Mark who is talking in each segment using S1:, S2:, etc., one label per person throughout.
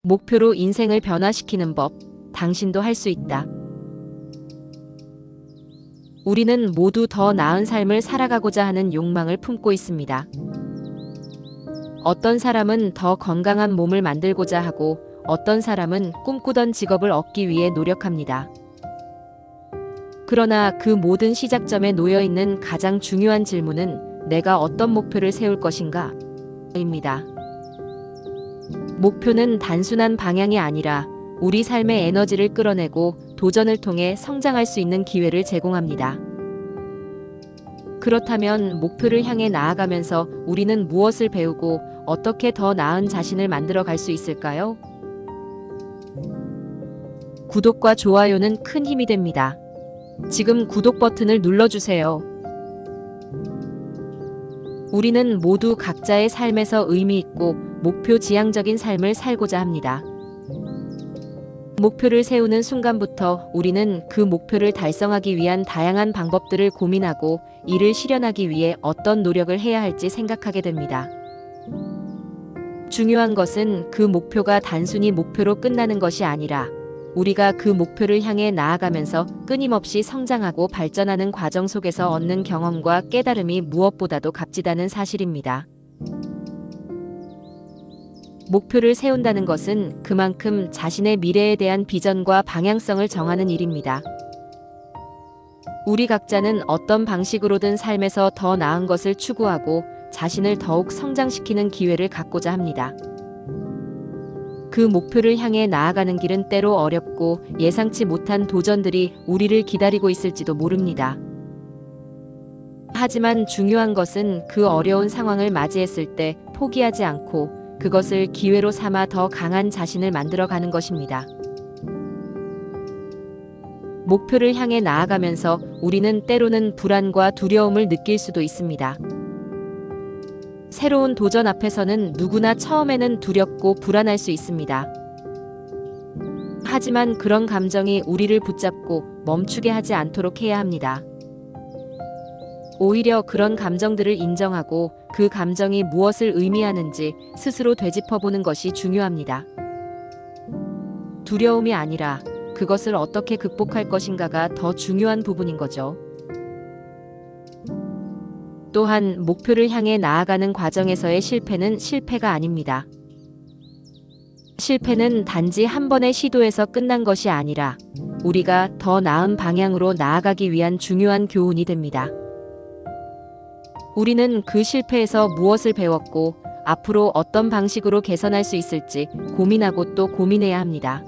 S1: 목표로 인생을 변화시키는 법, 당신도 할 수 있다. 우리는 모두 더 나은 삶을 살아가고자 하는 욕망을 품고 있습니다. 어떤 사람은 더 건강한 몸을 만들고자 하고, 어떤 사람은 꿈꾸던 직업을 얻기 위해 노력합니다. 그러나 그 모든 시작점에 놓여 있는 가장 중요한 질문은 내가 어떤 목표를 세울 것인가? 입니다. 목표는 단순한 방향이 아니라 우리 삶의 에너지를 끌어내고 도전을 통해 성장할 수 있는 기회를 제공합니다. 그렇다면 목표를 향해 나아가면서 우리는 무엇을 배우고 어떻게 더 나은 자신을 만들어 갈 수 있을까요? 구독과 좋아요는 큰 힘이 됩니다. 지금 구독 버튼을 눌러주세요. 우리는 모두 각자의 삶에서 의미 있고 목표 지향적인 삶을 살고자 합니다. 목표를 세우는 순간부터 우리는 그 목표를 달성하기 위한 다양한 방법들을 고민하고 이를 실현하기 위해 어떤 노력을 해야 할지 생각하게 됩니다. 중요한 것은 그 목표가 단순히 목표로 끝나는 것이 아니라 우리가 그 목표를 향해 나아가면서 끊임없이 성장하고 발전하는 과정 속에서 얻는 경험과 깨달음이 무엇보다도 값지다는 사실입니다. 목표를 세운다는 것은 그만큼 자신의 미래에 대한 비전과 방향성을 정하는 일입니다. 우리 각자는 어떤 방식으로든 삶에서 더 나은 것을 추구하고 자신을 더욱 성장시키는 기회를 갖고자 합니다. 그 목표를 향해 나아가는 길은 때로 어렵고 예상치 못한 도전들이 우리를 기다리고 있을지도 모릅니다. 하지만 중요한 것은 그 어려운 상황을 맞이했을 때 포기하지 않고 그것을 기회로 삼아 더 강한 자신을 만들어가는 것입니다. 목표를 향해 나아가면서 우리는 때로는 불안과 두려움을 느낄 수도 있습니다. 새로운 도전 앞에서는 누구나 처음에는 두렵고 불안할 수 있습니다. 하지만 그런 감정이 우리를 붙잡고 멈추게 하지 않도록 해야 합니다. 오히려 그런 감정들을 인정하고 그 감정이 무엇을 의미하는지 스스로 되짚어보는 것이 중요합니다. 두려움이 아니라 그것을 어떻게 극복할 것인가가 더 중요한 부분인 거죠. 또한 목표를 향해 나아가는 과정에서의 실패는 실패가 아닙니다. 실패는 단지 한 번의 시도에서 끝난 것이 아니라 우리가 더 나은 방향으로 나아가기 위한 중요한 교훈이 됩니다. 우리는 그 실패에서 무엇을 배웠고 앞으로 어떤 방식으로 개선할 수 있을지 고민하고 또 고민해야 합니다.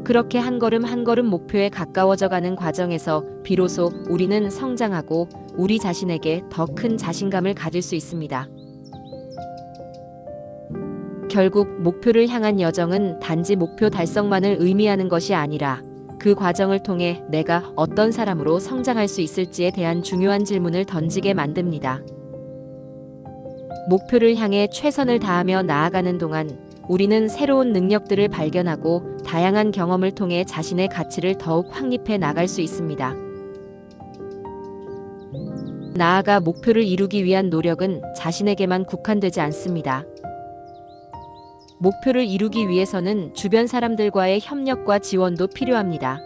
S1: 그렇게 한 걸음 한 걸음 목표에 가까워져 가는 과정에서 비로소 우리는 성장하고 우리 자신에게 더 큰 자신감을 가질 수 있습니다. 결국 목표를 향한 여정은 단지 목표 달성만을 의미하는 것이 아니라 그 과정을 통해 내가 어떤 사람으로 성장할 수 있을지에 대한 중요한 질문을 던지게 만듭니다. 목표를 향해 최선을 다하며 나아가는 동안 우리는 새로운 능력들을 발견하고 다양한 경험을 통해 자신의 가치를 더욱 확립해 나갈 수 있습니다. 나아가 목표를 이루기 위한 노력은 자신에게만 국한되지 않습니다. 목표를 이루기 위해서는 주변 사람들과의 협력과 지원도 필요합니다.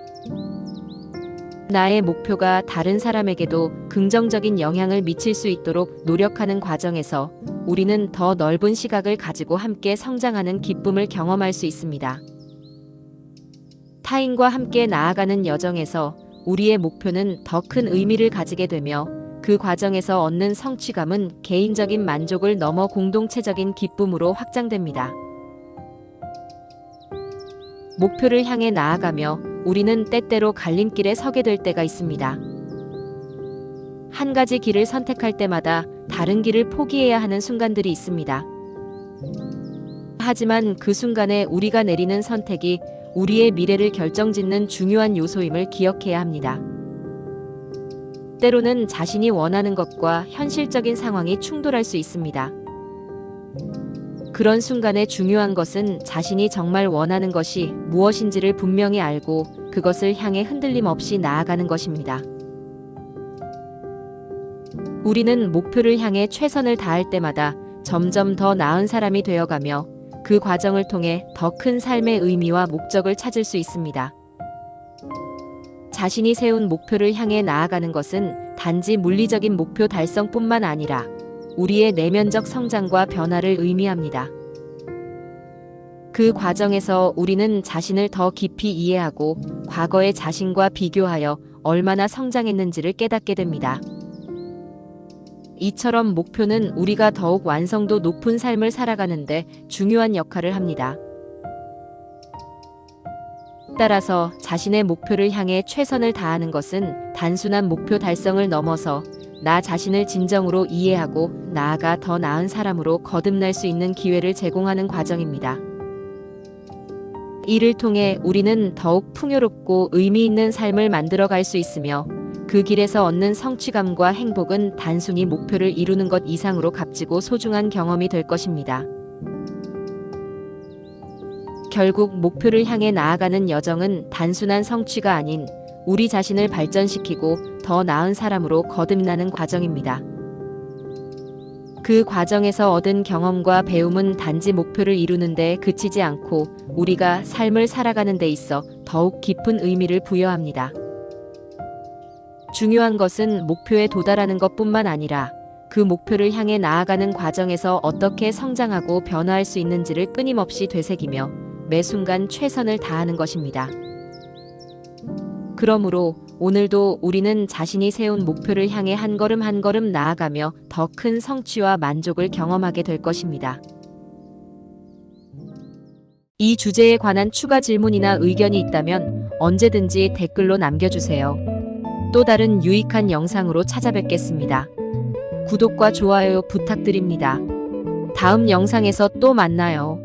S1: 나의 목표가 다른 사람에게도 긍정적인 영향을 미칠 수 있도록 노력하는 과정에서 우리는 더 넓은 시각을 가지고 함께 성장하는 기쁨을 경험할 수 있습니다. 타인과 함께 나아가는 여정에서 우리의 목표는 더 큰 의미를 가지게 되며 그 과정에서 얻는 성취감은 개인적인 만족을 넘어 공동체적인 기쁨으로 확장됩니다. 목표를 향해 나아가며 우리는 때때로 갈림길에 서게 될 때가 있습니다. 한 가지 길을 선택할 때마다 다른 길을 포기해야 하는 순간들이 있습니다. 하지만 그 순간에 우리가 내리는 선택이 우리의 미래를 결정짓는 중요한 요소임을 기억해야 합니다. 때로는 자신이 원하는 것과 현실적인 상황이 충돌할 수 있습니다. 그런 순간에 중요한 것은 자신이 정말 원하는 것이 무엇인지를 분명히 알고 그것을 향해 흔들림 없이 나아가는 것입니다. 우리는 목표를 향해 최선을 다할 때마다 점점 더 나은 사람이 되어가며 그 과정을 통해 더 큰 삶의 의미와 목적을 찾을 수 있습니다. 자신이 세운 목표를 향해 나아가는 것은 단지 물리적인 목표 달성뿐만 아니라 우리의 내면적 성장과 변화를 의미합니다. 그 과정에서 우리는 자신을 더 깊이 이해하고 과거의 자신과 비교하여 얼마나 성장했는지를 깨닫게 됩니다. 이처럼 목표는 우리가 더욱 완성도 높은 삶을 살아가는데 중요한 역할을 합니다. 따라서 자신의 목표를 향해 최선을 다하는 것은 단순한 목표 달성을 넘어서 나 자신을 진정으로 이해하고 나아가 더 나은 사람으로 거듭날 수 있는 기회를 제공하는 과정입니다. 이를 통해 우리는 더욱 풍요롭고 의미 있는 삶을 만들어갈 수 있으며 그 길에서 얻는 성취감과 행복은 단순히 목표를 이루는 것 이상으로 값지고 소중한 경험이 될 것입니다. 결국 목표를 향해 나아가는 여정은 단순한 성취가 아닌 우리 자신을 발전시키고 더 나은 사람으로 거듭나는 과정입니다. 그 과정에서 얻은 경험과 배움은 단지 목표를 이루는 데 그치지 않고 우리가 삶을 살아가는 데 있어 더욱 깊은 의미를 부여합니다. 중요한 것은 목표에 도달하는 것뿐만 아니라 그 목표를 향해 나아가는 과정에서 어떻게 성장하고 변화할 수 있는지를 끊임없이 되새기며 매 순간 최선을 다하는 것입니다. 그러므로 오늘도 우리는 자신이 세운 목표를 향해 한 걸음 한 걸음 나아가며 더 큰 성취와 만족을 경험하게 될 것입니다. 이 주제에 관한 추가 질문이나 의견이 있다면 언제든지 댓글로 남겨주세요. 또 다른 유익한 영상으로 찾아뵙겠습니다. 구독과 좋아요 부탁드립니다. 다음 영상에서 또 만나요.